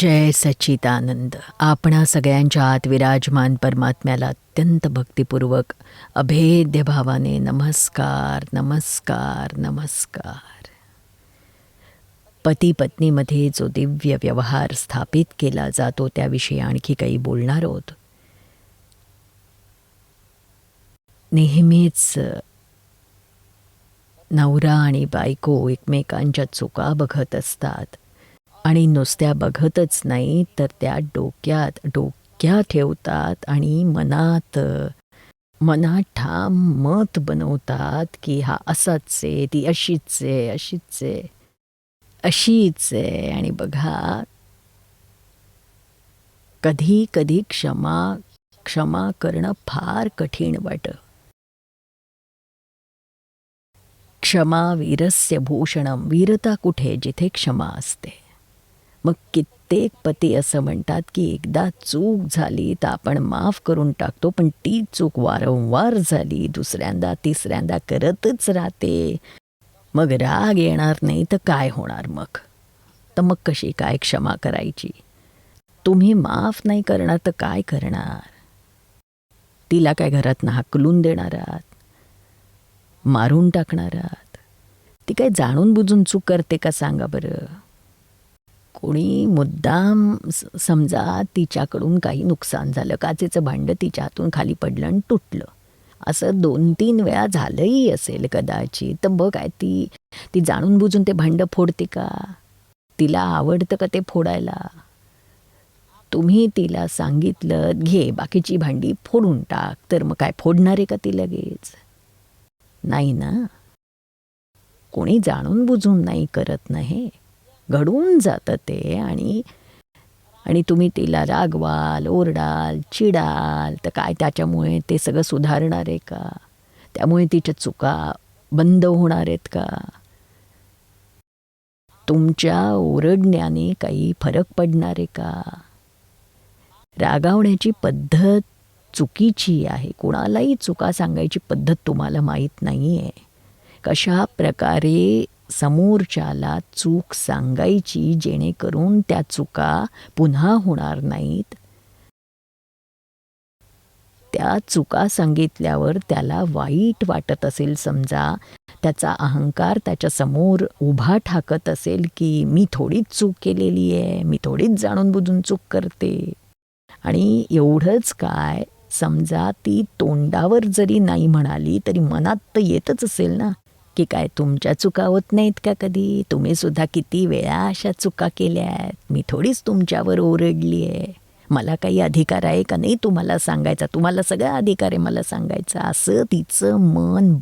जय सच्चिदानंद. आपणा सगळ्यांच्या आत विराजमान परमात्म्याला अत्यंत भक्तिपूर्वक अभेद्य भावाने नमस्कार नमस्कार नमस्कार. पती पत्नीमध्ये जो दिव्य व्यवहार स्थापित केला जातो त्याविषयी आणखी काही बोलणार आहोत. नेहमीच नवरा आणि बायको एकमेकांच्या चुका बघत असतात आणि नुसत्या बघतच नाही तर त्या डोक्यात ठेवतात आणि मनात ठाम मत बनवतात की हा असाच आहे, ती अशीच आहे आणि बघा कधी कधी क्षमा करणं फार कठीण वाटतं. क्षमा वीरस्य भूषणम. वीरता कुठे? जिथे क्षमा असते. मग कित्येक पती असं म्हणतात की एकदा चूक झाली तर आपण माफ करून टाकतो, पण ती चूक वारंवार झाली, दुसऱ्यांदा तिसऱ्यांदा करतच राहते. मग राग येणार नाही तर काय होणार? मग कशी काय क्षमा करायची? तुम्ही माफ नाही करणार तर काय करणार? तिला काय घरातनं हाकलून देणार आहात? मारून टाकणार आहात? ती काय जाणून बुजून चूक करते का सांगा बरं? कोणी मुद्दाम समजा तिच्याकडून काही नुकसान झालं, काचेचं भांडं तिच्या हातून खाली पडलं आणि तुटलं, असं 2-3 वेळा झालंही असेल कदाचित, तर मग काय ती जाणून बुजून ते भांडं फोडते का? तिला आवडतं का ते फोडायला? तुम्ही तिला सांगितलं घे बाकीची भांडी फोडून टाक, तर मग काय फोडणार आहे का ती लगेच? नाही ना. कोणी जाणून बुजून नाही करत नाही, घडून जातं ते. आणि तुम्ही तिला रागवाल, ओरडाल, चिडाल तर काय त्याच्यामुळे ते सगळं सुधारणार आहे का? त्यामुळे तिच्या चुका बंद होणार आहेत का? तुमच्या ओरडण्याने काही फरक पडणार आहे का? रागावण्याची पद्धत चुकीची आहे. कोणालाही चुका सांगायची पद्धत तुम्हाला माहीत नाही आहे. कशा प्रकारे समोरच्याला चूक सांगायची जेणेकरून त्या चुका पुन्हा होणार नाहीत. त्या चुका सांगितल्यावर त्याला वाईट वाटत असेल, समजा त्याचा अहंकार त्याच्या समोर उभा ठाकत असेल की मी थोडीच चूक केलेली आहे, मी थोडीच जाणून बुजून चूक करते. आणि एवढंच काय, समजा ती तोंडावर जरी नाही म्हणाली तरी मनात तर येतच असेल ना की काय तुमच्या चुका होत नाहीत का कधी? तुम्ही सुद्धा किती वेळा अशा चुका केल्या आहेत. मी थोडीच तुमच्यावर ओरडली आहे. मला काही अधिकार आहे का नाही तुम्हाला सांगायचा? तुम्हाला सगळा अधिकार आहे मला सांगायचा. असं तिचं मन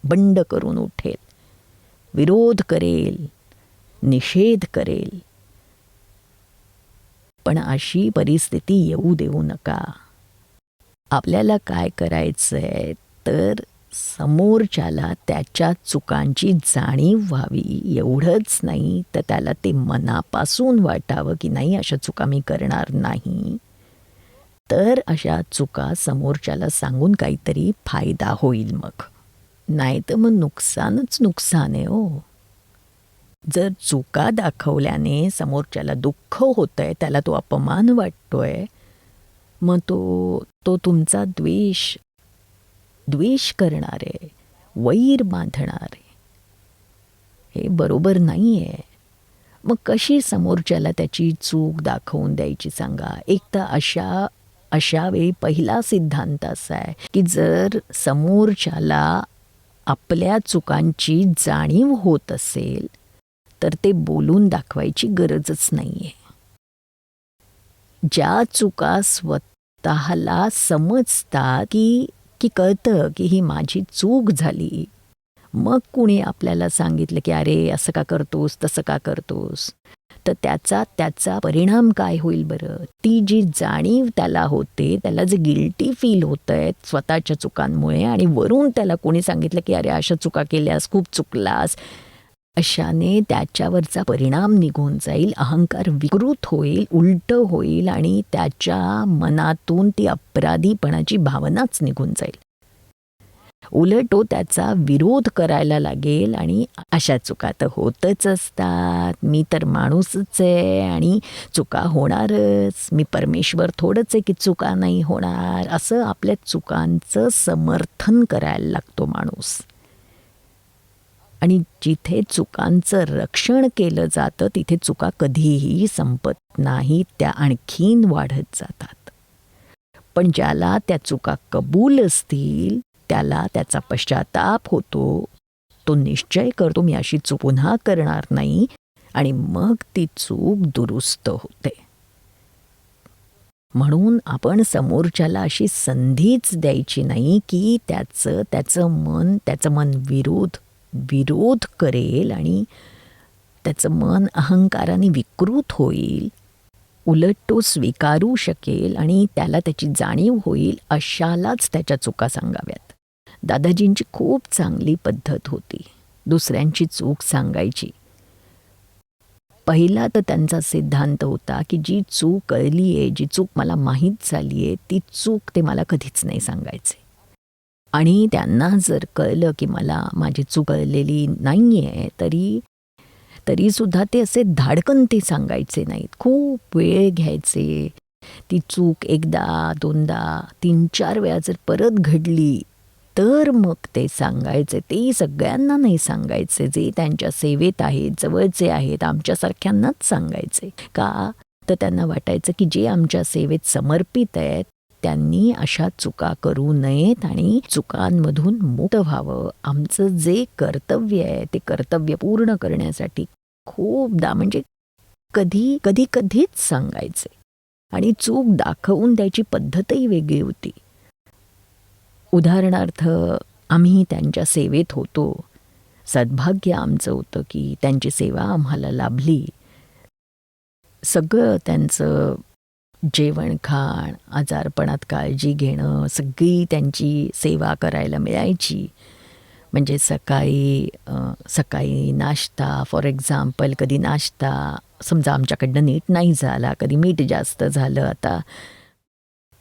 बंड करून उठेल, विरोध करेल, निषेध करेल. पण अशी परिस्थिती येऊ देऊ नका. आपल्याला काय करायचंय तर समोरच्याला त्याच्या चुकांची जाणीव व्हावी, एवढंच नाही तर त्याला ते मनापासून वाटावं की नाही अशा चुका मी करणार नाही. तर अशा चुका समोरच्याला सांगून काहीतरी फायदा होईल. मग नाही तर मग नुकसानच नुकसान आहे हो. जर चुका दाखवल्याने समोरच्याला दुःख होतंय, त्याला तो अपमान वाटतोय, मग तो तुमचा द्वेष करणार आहे, वैर बांधणार आहे. हे बरोबर नाही आहे. मग कशी समोरच्याला त्याची चूक दाखवून द्यायची सांगा? एक तर अशा वेळी पहिला सिद्धांत असा आहे की जर समोरच्याला आपल्या चुकांची जाणीव होत असेल तर ते बोलून दाखवायची गरजच नाही आहे. ज्या चुका स्वतःला समजतात की कळतं की ही माझी चूक झाली, मग कुणी आपल्याला सांगितलं की अरे असं का करतोस, तसं का करतोस, तर त्याचा परिणाम काय होईल बरं? ती जी जाणीव त्याला होते, त्याला जे गिल्टी फील होतंय स्वतःच्या चुकांमुळे, आणि वरून त्याला कोणी सांगितलं की अरे अशा चुका केल्यास, खूप चुकलास, अशाने त्याच्यावरचा परिणाम निघून जाईल, अहंकार विकृत होईल, उलटं होईल आणि त्याच्या मनातून ती अपराधीपणाची भावनाच निघून जाईल. उलट तो त्याचा विरोध करायला लागेल आणि अशा चुका तर होतच असतात, मी तर माणूसच आहे आणि चुका होणारच, मी परमेश्वर थोडंच आहे की चुका नाही होणार, असं आपल्या चुकांचं समर्थन करायला लागतो माणूस. आणि जिथे चुकांचं रक्षण केलं जातं तिथे चुका कधीही संपत नाहीत, त्या आणखीन वाढत जातात. पण ज्याला त्या चुका कबूल असतील त्याला त्याचा पश्चाताप होतो, तो निश्चय करतो मी अशी चूक पुन्हा करणार नाही आणि मग ती चूक दुरुस्त होते. म्हणून आपण समोरच्याला अशी संधीच द्यायची नाही की त्याचं मन विरोध करेल आणि त्याचं मन अहंकाराने विकृत होईल. उलट तो स्वीकारू शकेल आणि त्याला त्याची जाणीव होईल, अशालाच त्याच्या चुका सांगाव्यात. दादाजींची खूप चांगली पद्धत होती दुसऱ्यांची चूक सांगायची. पहिला तर त्यांचा सिद्धांत होता की जी चूक कळली आहे, जी चूक मला माहीत झाली आहे, ती चूक ते मला कधीच नाही सांगायचे. आणि त्यांना जर कळलं की मला माझी चूक कळलेली नाही आहे तरीसुद्धा ते असे धाडकन ते सांगायचे नाहीत. खूप वेळ घ्यायचे. ती चूक एकदा, दोनदा, 3-4 वेळा जर परत घडली तर मग ते सांगायचे. ते सगळ्यांना नाही सांगायचे, जे त्यांच्या सेवेत आहेत, जवळचे आहेत, आमच्यासारख्यांनाच सांगायचे. का? तर त्यांना वाटायचं की जे आमच्या सेवेत समर्पित आहेत त्यांनी अशा चुका करू नयेत आणि चुकांमधून मुक्त व्हावं. आमचं जे कर्तव्य आहे ते कर्तव्य पूर्ण करण्यासाठी खूपदा म्हणजे कधीच सांगायचे. आणि चूक दाखवून द्यायची पद्धतही वेगळी होती. उदाहरणार्थ आम्ही त्यांच्या सेवेत होतो. सद्भाग्य आमचं होतं की त्यांची सेवा आम्हाला लाभली. सगळं त्यांचं जेवण खाण, आजारपणात काळजी घेणं, सगळी त्यांची सेवा करायला मिळायची. म्हणजे सकाळी नाश्ता, फॉर एक्झाम्पल कधी नाश्ता समजा आमच्याकडनं नीट नाही झाला, कधी मीठ जास्त झालं. आता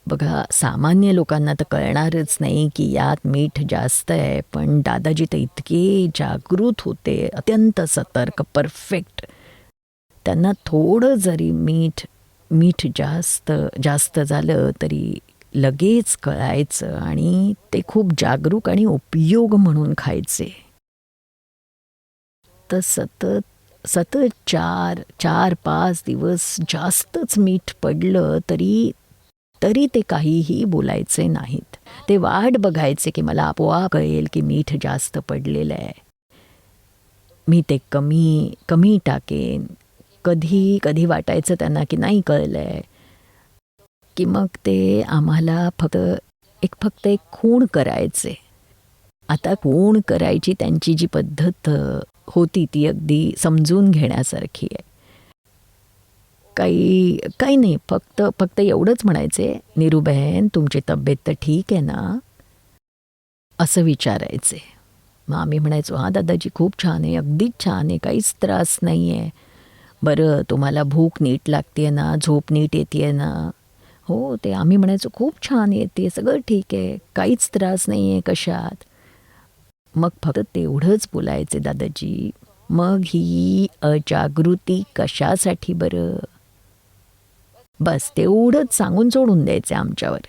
बघा सामान्य लोकांना तर कळणारच नाही की यात मीठ जास्त आहे, पण दादाजी तर इतके जागृत होते, अत्यंत सतर्क, परफेक्ट. त्यांना थोडं जरी मीठ जास्त झालं तरी लगेच कळायचं आणि ते खूप जागरूक आणि उपयोग म्हणून खायचे. तर सतत 4-5 दिवस जास्तच मीठ पडलं तरी ते काहीही बोलायचे नाहीत. ते वाट बघायचे की मला आपोआप कळेल की मीठ जास्त पडलेलं आहे, मी ते कमी टाकेन. कधी वाटायचं त्यांना की नाही कळलंय की मग ते आम्हाला फक्त एक खूण करायचे. आता खूण करायची त्यांची जी पद्धत होती ती अगदी समजून घेण्यासारखी आहे. काही नाही, फक्त एवढंच म्हणायचे, "नीरूबेन तुमची तब्येत तर ठीक आहे ना?" असं विचारायचे. मग आम्ही म्हणायचो, "हां दादाजी खूप छान आहे, अगदीच छान आहे, काहीच त्रास नाही आहे." "बरं तुम्हाला भूक नीट लागते ना, झोप नीट येते ना?" "हो." ते आम्ही म्हणायचो, "खूप छान येते, सगळं ठीक आहे, काहीच त्रास नाही आहे कशात." मग फक्त तेवढंच बोलायचे दादाजी. "मग ही अजागृती कशासाठी बरं?" बस तेवढंच सांगून सोडून द्यायचे आमच्यावर.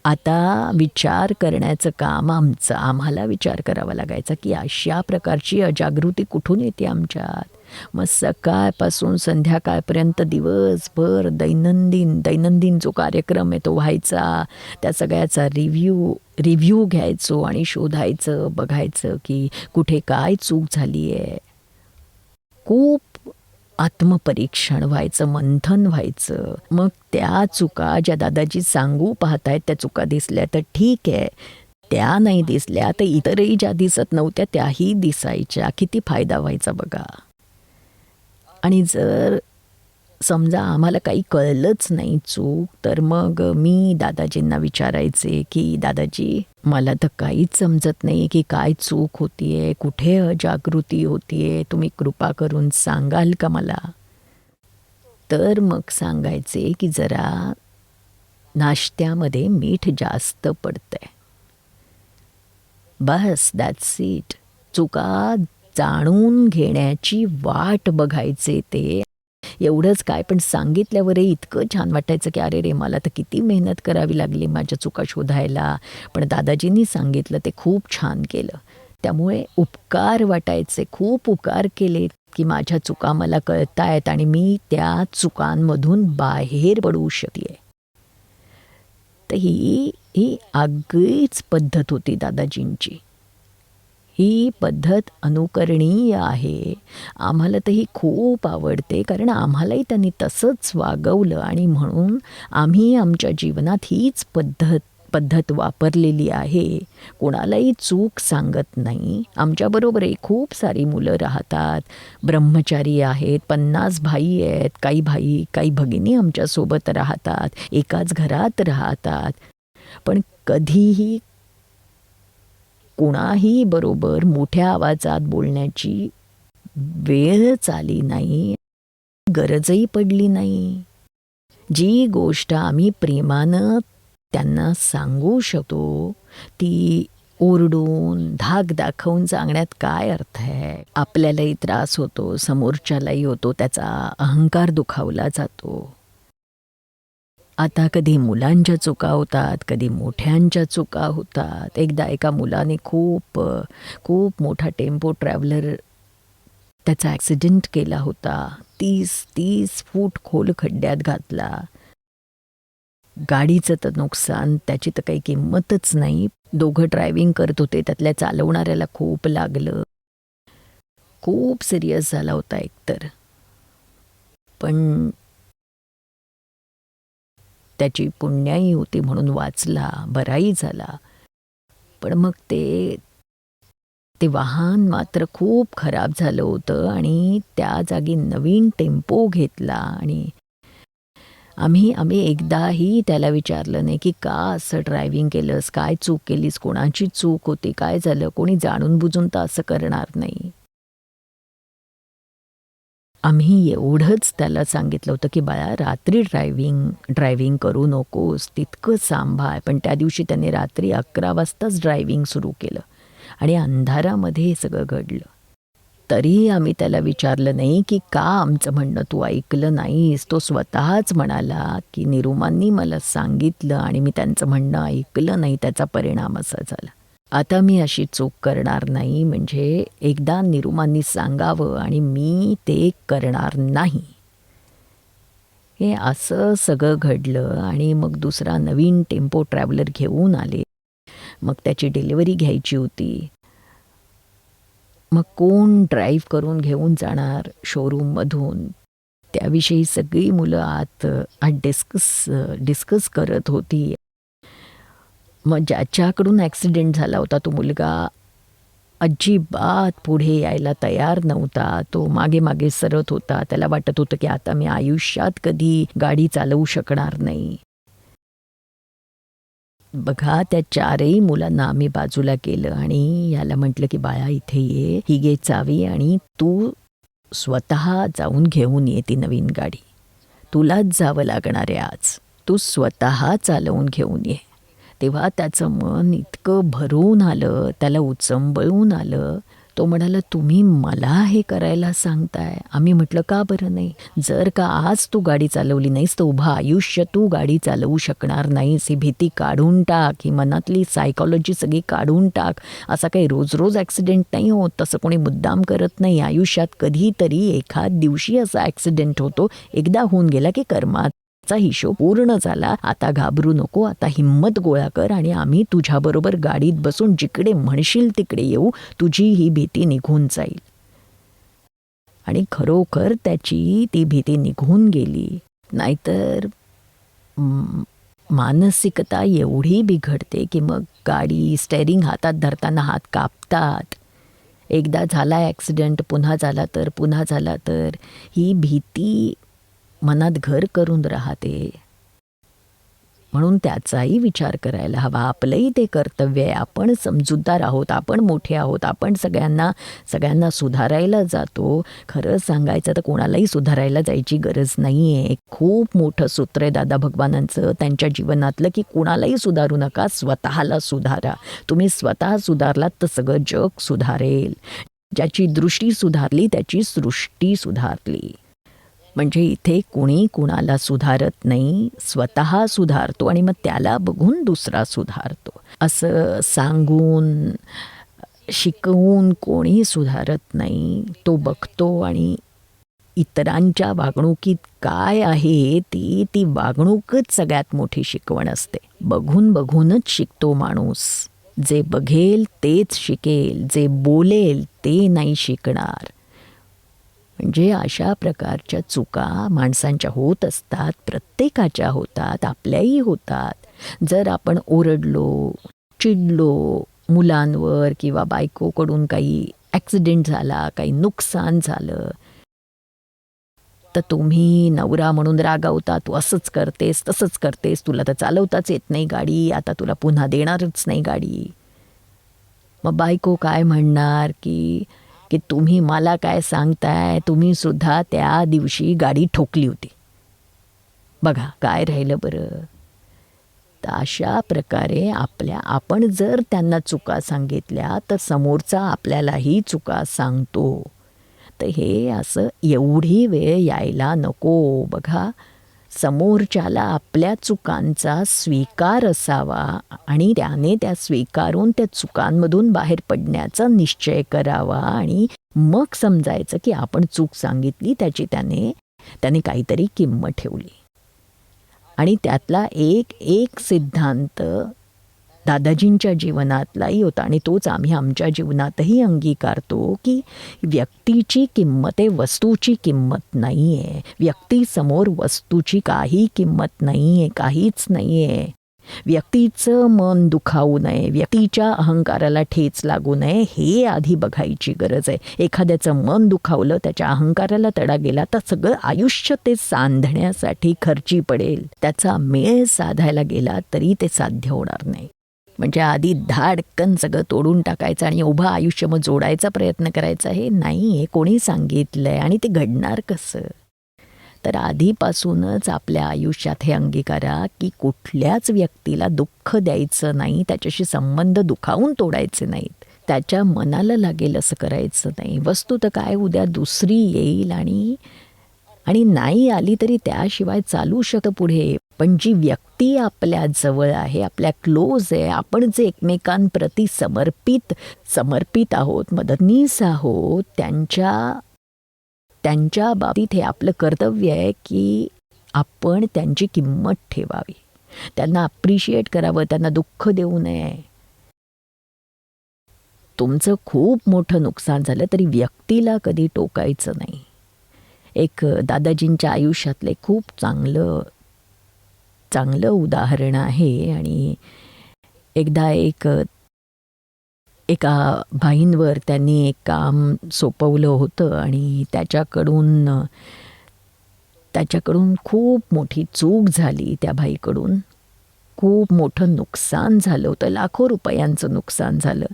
आता विचार करण्याचं काम आम्हाला विचार करावा लागायचा की अशा प्रकारची अजागृती कुठून येते आमच्यात. मग सकाळपासून संध्याकाळपर्यंत दिवसभर दैनंदिन जो कार्यक्रम आहे तो व्हायचा. त्या सगळ्याचा रिव्ह्यू घ्यायचो आणि शोधायचं, बघायचं की कुठे काय चूक झाली आहे. खूप आत्मपरीक्षण व्हायचं, मंथन व्हायचं. मग त्या चुका ज्या दादाजी सांगू पाहतायत त्या चुका दिसल्या तर ठीक आहे, त्या नाही दिसल्या तर इतरही ज्या दिसत नव्हत्या त्याही दिसायच्या. किती फायदा व्हायचा बघा. आणि जर समजा आम्हाला काही कळलंच नाही चूक, तर मग मी दादाजींना विचारायचे की दादाजी मला तर काहीच समजत नाही की काय चूक होतीये, कुठे अजागृती होतीये, तुम्ही कृपा करून सांगाल का मला? तर मग सांगायचे की जरा नाश्त्यामध्ये मीठ जास्त पडतंय. बस दॅट्स इट. चुका जाणून घेण्याची वाट बघायचे ते. एवढंच काय, पण सांगितल्यावरही इतकं छान वाटायचं की अरे रे, मला तर किती मेहनत करावी लागली माझ्या चुका शोधायला, पण दादाजींनी सांगितलं ते खूप छान केलं. त्यामुळे उपकार वाटायचे, खूप उपकार केले की माझ्या चुका मला कळतायत आणि मी त्या चुकांमधून बाहेर पडू शकते. तर ही ही आगळीच पद्धत होती दादाजींची. ही पद्धत अनुकरणीय आहे. आम्हाला तर ही खूप आवडते, कारण आम्हालाही त्यांनी तसंच वागवलं आणि म्हणून आम्ही आमच्या जीवनात हीच पद्धत वापरलेली आहे. कोणालाही चूक सांगत नाही. आमच्याबरोबरही खूप सारी मुलं राहतात, ब्रह्मचारी आहेत, 50 भाई आहेत, काही भाई काही भगिनी आमच्यासोबत राहतात, एकाच घरात राहतात. पण कधीही कुणाही बरोबर मोठ्या आवाजात बोलण्याची वेळच आली नाही, गरजही पडली नाही. जी गोष्ट आम्ही प्रेमानं त्यांना सांगू शकतो, ती ओरडून, धाक दाखवून सांगण्यात काय अर्थ आहे? आपल्यालाही त्रास होतो, समोरच्यालाही होतो, त्याचा अहंकार दुखावला जातो. आता कधी मुलांच्या चुका होतात, कधी मोठ्यांच्या चुका होतात. एकदा एका मुलाने खूप मोठा टेम्पो ट्रॅव्हलर, त्याचा ॲक्सिडेंट केला होता. 30 फूट खोल खड्ड्यात घातला. गाडीचं तर नुकसान, त्याची तर काही किंमतच नाही. दोघं ड्रायव्हिंग करत होते, त्यातल्या चालवणाऱ्याला खूप लागलं. खूप सिरियस झाला होता एकतर. पण त्याची पुण्याई होती म्हणून वाचला, बराही झाला. पण मग ते वाहन मात्र खूप खराब झालं होतं आणि त्या जागी नवीन टेम्पो घेतला. आणि आम्ही एकदाही त्याला विचारलं नाही की का असं ड्रायव्हिंग केलंस, काय चूक केलीस, कोणाची चूक होती, काय झालं. कोणी जाणून बुजून तर असं करणार नाही. आम्ही एवढंच त्याला सांगितलं होतं की बाळा, रात्री ड्रायव्हिंग करू नकोस, तितकं सांभाळ. पण त्या दिवशी त्याने रात्री 11 वाजताच ड्रायव्हिंग सुरू केलं आणि अंधारामध्ये हे सगळं घडलं. तरीही आम्ही त्याला विचारलं नाही की का आमचं म्हणणं तू ऐकलं नाहीस. तो स्वतःच म्हणाला की निरुमांनी मला सांगितलं आणि मी त्यांचं म्हणणं ऐकलं नाही, त्याचा परिणाम असा झाला. आता मी अशी चूक करणार नाही, म्हणजे एकदा निरुमांनी सांगावं आणि मी ते करणार नाही. हे असं सगळं घडलं आणि मग दुसरा नवीन टेम्पो ट्रॅव्हलर घेऊन आले. मग त्याची डिलिव्हरी घ्यायची होती. मग कोण ड्राईव्ह करून घेऊन जाणार शोरूममधून, त्याविषयी सगळी मुलं आत डिस्कस करत होती. मग ज्याच्याकडून ॲक्सिडेंट झाला होता तो मुलगा अजिबात पुढे यायला तयार नव्हता. तो मागे मागे सरत होता. त्याला वाटत होतं की आता मी आयुष्यात कधी गाडी चालवू शकणार नाही. बघा, त्या 4ही मुलांना आम्ही बाजूला केलं आणि याला म्हटलं की बाळा, इथे ये, ही घे चावी आणि तू स्वतः जाऊन घेऊन ये ती नवीन गाडी. तुलाच जावं लागणार आहे आज. तू स्वतः चालवून घेऊन ये. तेव्हा त्याचं मन इतकं भरून आलं, त्याला उचंबळून आलं. तो म्हणाला, तुम्ही मला हे करायला सांगताय? आम्ही म्हटलं, का बरं नाही? जर का आज तू गाडी चालवली नाहीस तर उभं आयुष्य तू गाडी चालवू शकणार नाहीस. ही भीती काढून टाक, ही मनातली सायकॉलॉजी सगळी काढून टाक. असा काही रोज रोज ॲक्सिडेंट नाही होत, तसं कोणी मुद्दाम करत नाही. आयुष्यात कधीतरी एखाद दिवशी असा ॲक्सिडेंट होतो. एकदा होऊन गेला की कर्माचा हिशोब पूर्ण झाला. आता घाबरू नको, आता हिम्मत गोळा कर आणि आम्ही तुझ्याबरोबर गाडीत बसून जिकडे म्हणशील तिकडे येऊ. तुझी ही भीती निघून जाईल. आणि खरोखर त्याची ती भीती निघून गेली. नाहीतर मानसिकता एवढी बिघडते की मग गाडी स्टेअरिंग हातात धरताना हात कापतात. एकदा झाला ॲक्सिडेंट, पुन्हा झाला तर ही भीती मनात घर करून राहते. म्हणून त्याचाही विचार करायला हवा. आपलंही ते कर्तव्य आहे. आपण समजूतदार आहोत, आपण मोठे आहोत, आपण सगळ्यांना सुधारायला जातो. खरं सांगायचं तर कोणालाही सुधारायला जायची गरज नाही आहे. खूप मोठं सूत्र आहे दादा भगवानांचं त्यांच्या जीवनातलं, की कोणालाही सुधारू नका, स्वतःला सुधारा. तुम्ही स्वतः सुधारलात तर सगळं जग सुधारेल. ज्याची दृष्टी सुधारली त्याची सृष्टी सुधारली. म्हणजे इथे कोणी कुणाला सुधारत नाही, स्वतः सुधारतो आणि मग त्याला बघून दुसरा सुधारतो. असं सांगून शिकवून कोणी सुधारत नाही. तो बघतो आणि इतरांच्या वागणुकीत काय आहे ती वागणूकच सगळ्यात मोठी शिकवण असते. बघून बघूनच शिकतो माणूस. जे बघेल तेच शिकेल, जे बोलेल ते नाही शिकणार. म्हणजे अशा प्रकारच्या चुका माणसांच्या होत असतात, प्रत्येकाच्या होतात, आपल्याही होतात. जर आपण ओरडलो, चिडलो मुलांवर किंवा बायकोकडून काही ॲक्सिडेंट झाला, काही नुकसान झालं, तर तुम्ही नवरा म्हणून रागावता, तू असंच करतेस, तसंच करतेस, तुला तर चालवताच येत नाही गाडी, आता तुला पुन्हा देणारच नाही गाडी. मग बायको काय म्हणणार की की तुम्ही मला काय सांगताय, तुम्ही सुद्धा त्या दिवशी गाडी ठोकली होती. बघा काय राहिलं बरं. तर अशा प्रकारे आपण जर त्यांना चुका सांगितल्या तर समोरचा आपल्यालाही चुका सांगतो. तर हे असं एवढी वेळ यायला नको. बघा, समोरच्याला आपल्या चुकांचा स्वीकार असावा आणि त्याने त्या स्वीकारून त्या चुकांमधून बाहेर पडण्याचा निश्चय करावा आणि मग समजायचं की आपण चूक सांगितली, त्याची त्याने काहीतरी किंमत ठेवली. आणि त्यातला एक सिद्धांत दादाजींच्या जीवनातलाही होता आणि तोच आम्ही आमच्या जीवनातही अंगीकारतो की व्यक्तीची किंमत आहे, वस्तूची किंमत नाही आहे. व्यक्तीसमोर वस्तूची काही किंमत नाही आहे, काहीच नाही आहे. व्यक्तीचं मन दुखावू नये, व्यक्तीच्या अहंकाराला ठेच लागू नये, हे आधी बघायची गरज आहे. एखाद्याचं मन दुखावलं, त्याच्या अहंकाराला तडा गेला तर सगळं आयुष्य ते सांधण्यासाठी खर्ची पडेल. त्याचा मेळ साधायला गेला तरी ते साध्य होणार नाही. म्हणजे आधी धाडकन सगळं तोडून टाकायचं आणि उभं आयुष्य मग जोडायचा प्रयत्न करायचा, हे नाही आहे. कोणी सांगितलंय आणि ते घडणार कसं? तर आधीपासूनच आपल्या आयुष्यात हे अंगीकारा की कुठल्याच व्यक्तीला दुःख द्यायचं नाही, त्याच्याशी संबंध दुखावून तोडायचे नाहीत, त्याच्या मनाला लागेल असं करायचं नाही. वस्तू तर काय उद्या दुसरी येईल आणि नाही आली तरी त्याशिवाय चालू शकतं पुढे. पण जी व्यक्ती आपल्या जवळ आहे, आपल्या क्लोज आहे, आपण जे एकमेकांप्रती समर्पित आहोत, मदतनीस आहोत, त्यांच्या बाबतीत हे आपलं कर्तव्य आहे की आपण त्यांची किंमत ठेवावी, त्यांना अप्रिशिएट करावं, त्यांना दुःख देऊ नये. तुमचं खूप मोठं नुकसान झालं तरी व्यक्तीला कधी टोकायचं नाही. एक दादाजींच्या आयुष्यातले खूप चांगलं उदाहरण आहे. आणि एकदा एका भाईंवर त्यांनी एक काम सोपवलं होतं आणि त्याच्याकडून खूप मोठी चूक झाली. त्या भाईकडून खूप मोठं नुकसान झालं होतं, लाखो रुपयांचं नुकसान झालं.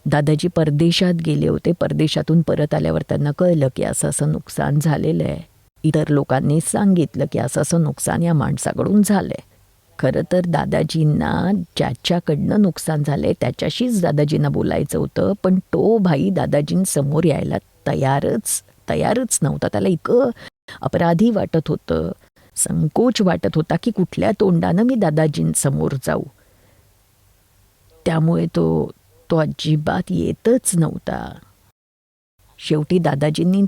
दादाजी परदेशात गेले होते. परदेशातून परत आल्यावर त्यांना कळलं की असं नुकसान झालेलं आहे. इतर लोकांनी सांगितलं की असं नुकसान या माणसाकडून झालं आहे. खरं तर दादाजींना ज्याच्याकडनं नुकसान झालं आहे त्याच्याशीच दादाजींना बोलायचं होतं, पण तो भाई दादाजींसमोर यायला तयारच नव्हता. त्याला इतकं अपराधी वाटत होतं, संकोच वाटत होता की कुठल्या तोंडानं मी दादाजींसमोर जाऊ. त्यामुळे तो अजिबात येतच नव्हता. शेवटी दादाजींनी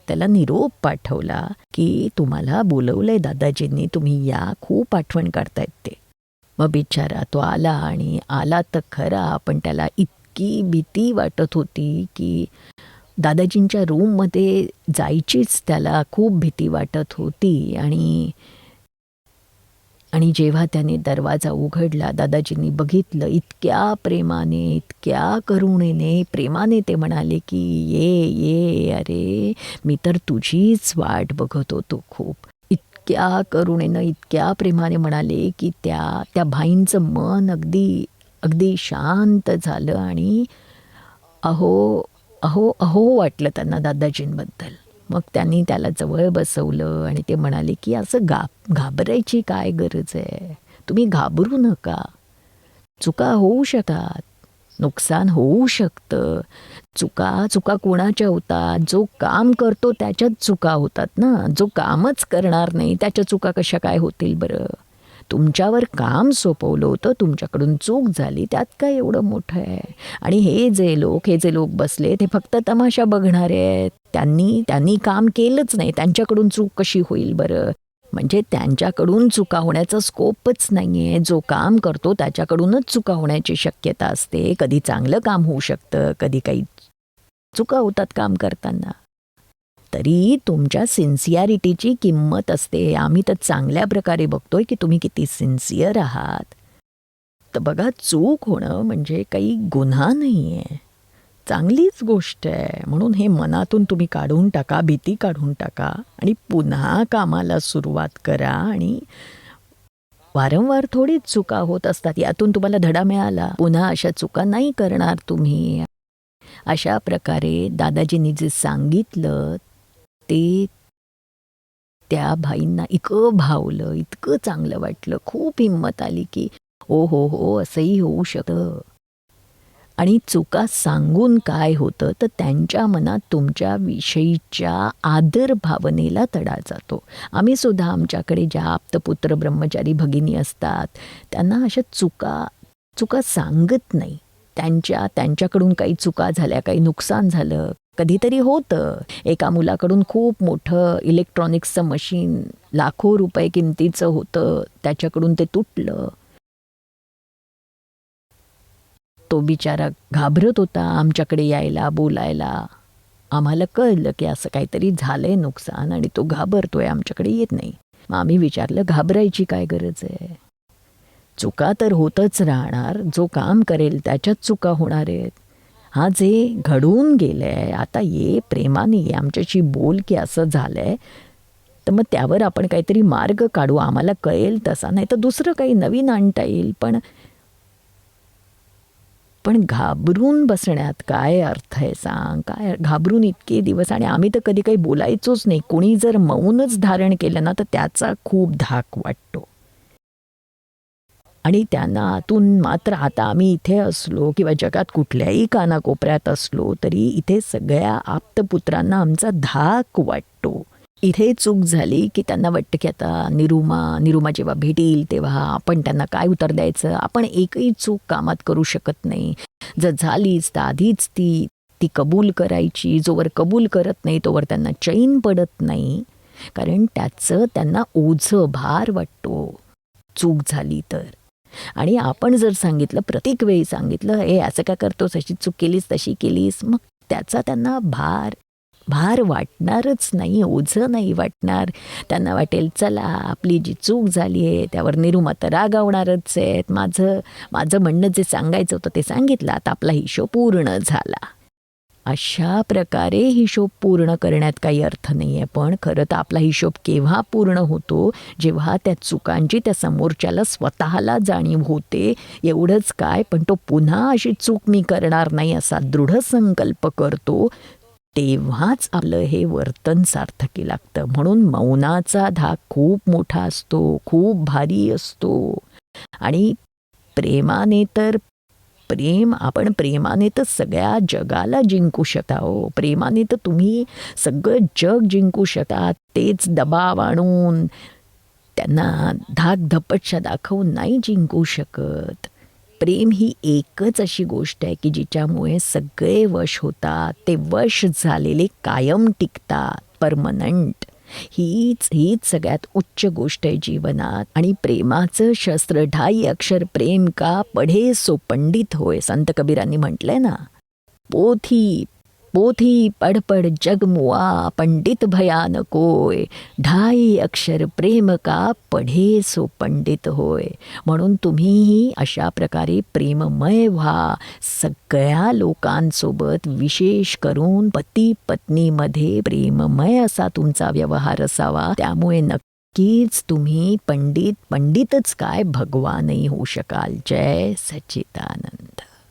त्याला निरोप पाठवला की तुम्हाला बोलवलंय दादाजींनी, तुम्ही या, खूप आठवण काढतायत ते. मग बिचारा तो आला तर खरा, पण त्याला इतकी भीती वाटत होती की दादाजींच्या रूममध्ये जायचीच त्याला खूप भीती वाटत होती. आणि जेव्हा त्याने दरवाजा उघडला, दादाजींनी बघितलं. इतक्या प्रेमाने, इतक्या करुणेने, प्रेमाने ते म्हणाले की ये, अरे मी तर तुझीच वाट बघत होतो खूप. इतक्या करुणेनं, इतक्या प्रेमाने म्हणाले, की त्या त्या भाईंचं मन अगदी अगदी शांत झालं आणि अहो, अहो, अहो वाटलं त्यांना दादाजींबद्दल. मग त्यांनी त्याला जवळ बसवलं आणि ते म्हणाले, की असं घाबरायची काय गरज आहे? तुम्ही घाबरू नका. चुका होऊ शकतात. नुकसान होऊ शकतं. चुका चुका कोणाच्या होतात? जो काम करतो त्याच्याच चुका होतात ना. जो कामच करणार नाही त्याच्या चुका कशा काय होतील बरं? तुमच्यावर काम सोपवलं होतं, तुमच्याकडून चूक झाली, त्यात काय एवढं मोठं आहे? आणि हे जे लोक बसले ते फक्त तमाशा बघणारे आहेत. त्यांनी त्यांनी काम केलंच नाही. त्यांच्याकडून चूक कशी होईल बरं? म्हणजे त्यांच्याकडून चुका होण्याचा स्कोपच नाही आहे. जो काम करतो त्याच्याकडूनच चुका होण्याची शक्यता असते. कधी चांगलं काम होऊ शकतं, कधी काही चुका होतात काम करताना. तरी तुमच्या सिन्सिअरिटीची किंमत असते. आम्ही तर चांगल्या प्रकारे बघतोय की तुम्ही किती सिन्सिअर आहात. तर बघा, चूक होणं म्हणजे काही गुन्हा नाही आहे, चांगलीच गोष्ट आहे. म्हणून हे मनातून तुम्ही काढून टाका, भीती काढून टाका आणि पुन्हा कामाला सुरुवात करा. आणि वारंवार थोडीच चुका होत असतात, यातून तुम्हाला धडा मिळाला. पुन्हा अशा चुका नाही करणार तुम्ही. अशा प्रकारे दादाजींनी जे सांगितलं ते त्या भाईंना इतकं भावलं, इतकं चांगलं वाटलं, खूप हिंमत आली की ओ हो हो, असंही होऊ शकतं. आणि चुका सांगून काय होतं, तर त्यांच्या मनात तुमच्या विषयीच्या आदर भावनेला तडा जातो. आम्ही सुद्धा आमच्याकडे ज्या आप्तपुत्र ब्रह्मचारी भगिनी असतात त्यांना अशा चुका चुका सांगत नाही. त्यांच्याकडून काही चुका झाल्या, काही नुकसान झालं, कधीतरी होतं. एका मुलाकडून खूप मोठं इलेक्ट्रॉनिक्सचं मशीन लाखो रुपये किमतीचं होतं, त्याच्याकडून ते तुटलं. तो बिचारा घाबरत होता आमच्याकडे यायला, बोलायला. आम्हाला कळलं की असं काहीतरी झालंय नुकसान आणि तो घाबरतोय, आमच्याकडे येत नाही. मग आम्ही विचारलं, घाबरायची काय गरज आहे? चुका तर होतच राहणार. जो काम करेल त्याच्यात चुका होणार आहेत. हा जे घडून गेलंय, आता ये प्रेमाने ये आमच्याशी बोल की असं झालंय, तर मग त्यावर आपण काहीतरी मार्ग काढू. आम्हाला कळेल तसा, नाही तर दुसरं काही नवीन आणता येईल. पण घाबरून बसण्यात काय अर्थ आहे सांग? काय घाबरून इतके दिवस? आणि आम्ही तर कधी काही बोलायचोच नाही. कोणी जर मौनच धारण केलं ना, तर त्याचा खूप धाक वाटतो. आणि त्यांना आतून मात्र, आता आम्ही इथे असलो किंवा जगात कुठल्याही कानाकोपऱ्यात असलो तरी इथे सगळ्या आप्तपुत्रांना आमचा धाक वाटतो. इथे चूक झाली की त्यांना वाटतं की आता निरुमा जेव्हा भेटील तेव्हा आपण त्यांना काय उत्तर द्यायचं. आपण एकही चूक कामात करू शकत नाही. जर झालीच तर आधीच ती ती कबूल करायची. जोवर कबूल करत नाही तोवर त्यांना चैन पडत नाही. कारण त्याचं त्यांना ओझं, भार वाटतो चूक झाली तर. आणि आपण जर सांगितलं, प्रत्येक वेळी सांगितलं, हे असं काय करतोस, अशी चूक केलीस, तशी केलीस, मग त्याचा त्यांना भार वाटणारच नाही, ओझं नाही वाटणार. त्यांना वाटेल चला आपली जी चूक झाली आहे त्यावर निरुमा तर रागावणारच आहेत. माझं म्हणणं जे सांगायचं होतं ते सांगितलं, आता आपला हिशोब पूर्ण झाला. अशा प्रकारे हिशोब पूर्ण करण्यात काही अर्थ नाही आहे. पण खरं तर आपला हिशोब केव्हा पूर्ण होतो, जेव्हा त्या चुकांची त्या समोरच्याला स्वतःला जाणीव होते. एवढंच काय, पण तो पुन्हा अशी चूक मी करणार नाही असा दृढ संकल्प करतो, तेव्हाच आपलं हे वर्तन सार्थकी लागतं. म्हणून मौनाचा धाक खूप मोठा असतो, खूप भारी असतो. आणि आपण प्रेमाने तर सगळ्या जगाला जिंकू शकता हो. प्रेमाने तर तुम्ही सगळं जग जिंकू शकता. तेच दबाव आणून त्यांना धाक धपटशा दाखवून नाही जिंकू शकत. प्रेम ही एकच अशी गोष्ट आहे की जिच्यामुळे सगळे वश होतात. ते वश झालेले कायम टिकतात, परमनंट. हीच सगळ्यात उच्च गोष्ट आहे जीवनात. आणि प्रेमाचं शस्त्र 2.5 अक्षर प्रेम का पढे सो पंडित होय, संत कबीरांनी म्हटलंय ना. पोथी पोथी पढ़ जग मुआ, पंडित भयान कोय, 2.5 अक्षर प्रेम का पढे सो पंडित होय. म्हणून तुम्हीही अशा प्रकारे प्रेममय व्हा सगळ्या लोकांसोबत. विशेष करून पती पत्नीमध्ये प्रेममय असा तुमचा व्यवहार असावा. त्यामुळे कीच तुम्ही पंडितच काय भगवानही होऊ शकाल. जय सच्चिदानंद.